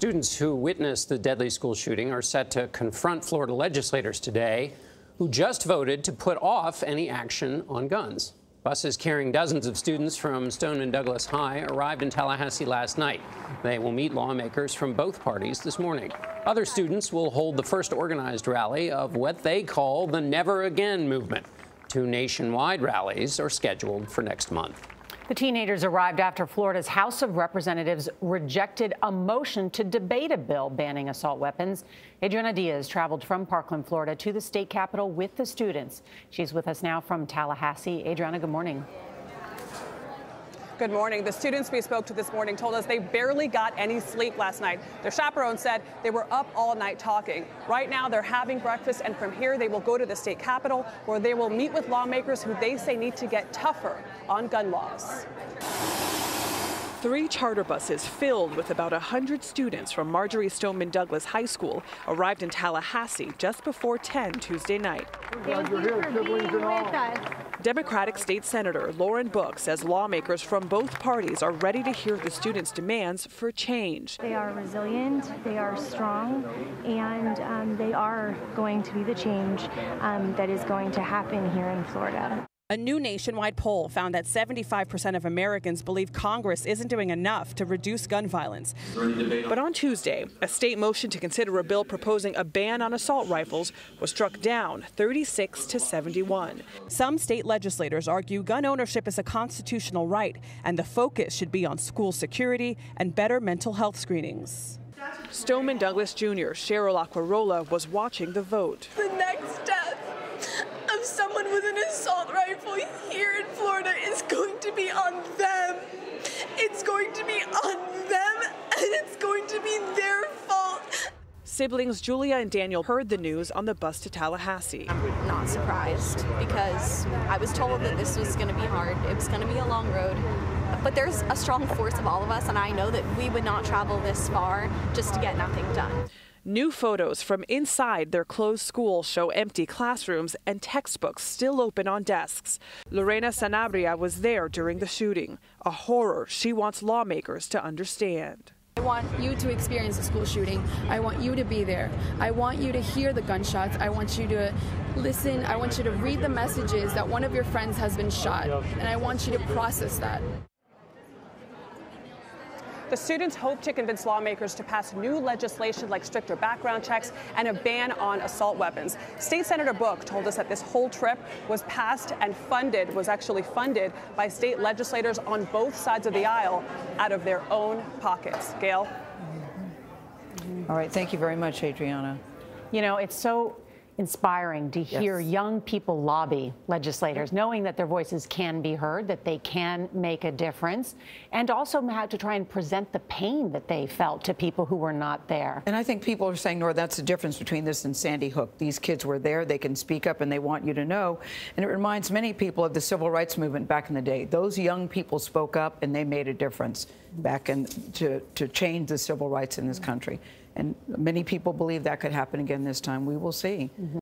Students who witnessed the deadly school shooting are set to confront Florida legislators today, who just voted to put off any action on guns. Buses carrying dozens of students from Stoneman Douglas High arrived in Tallahassee last night. They will meet lawmakers from both parties this morning. Other students will hold the first organized rally of what they call the Never Again movement. 2 nationwide rallies are scheduled for next month. The teenagers arrived after Florida's House of Representatives rejected a motion to debate a bill banning assault weapons. Adriana Diaz traveled from Parkland, Florida, to the state capitol with the students. She's with us now from Tallahassee. Adriana, good morning. Good morning. The students we spoke to this morning told us they barely got any sleep last night. Their chaperone said they were up all night talking. Right now, they're having breakfast, and from here, they will go to the state capitol, where they will meet with lawmakers who they say need to get tougher on gun laws. 3 charter buses filled with about 100 students from Marjory Stoneman Douglas High School arrived in Tallahassee just before 10 Tuesday night. Thank you for being with us. Democratic State Senator Lauren Book says lawmakers from both parties are ready to hear the students' demands for change. They are resilient, they are strong, and they are going to be the change that is going to happen here in Florida. A new nationwide poll found that 75% of Americans believe Congress isn't doing enough to reduce gun violence. But on Tuesday, a state motion to consider a bill proposing a ban on assault rifles was struck down 36 to 71. Some state legislators argue gun ownership is a constitutional right, and the focus should be on school security and better mental health screenings. Stoneman Douglas Jr. Cheryl Aquarola was watching the vote. The next death of someone with an assault rifle here in Florida is going to be on them. It's going to be on them, and it's going to be their fault. Siblings Julia and Daniel heard the news on the bus to Tallahassee. I'm not surprised because I was told that this was going to be hard. It was going to be a long road. But there's a strong force of all of us, and I know that we would not travel this far just to get nothing done. New photos from inside their closed school show empty classrooms and textbooks still open on desks. Lorena Sanabria was there during the shooting, a horror she wants lawmakers to understand. I want you to experience a school shooting. I want you to be there. I want you to hear the gunshots. I want you to listen. I want you to read the messages that one of your friends has been shot, and I want you to process that. The students hope to convince lawmakers to pass new legislation like stricter background checks and a ban on assault weapons. State Senator Book told us that this whole trip was passed and actually funded by state legislators on both sides of the aisle out of their own pockets. Gayle? All right. Thank you very much, Adriana. You know, it's so inspiring to hear young people lobby legislators, knowing that their voices can be heard, that they can make a difference, and also how to try and present the pain that they felt to people who were not there. And I think people are saying, Norah, that's the difference between this and Sandy Hook. These kids were there, they can speak up, and they want you to know. And it reminds many people of the civil rights movement back in the day. Those young people spoke up, and they made a difference back in to change the civil rights in this country. And many people believe that could happen again this time. We will see.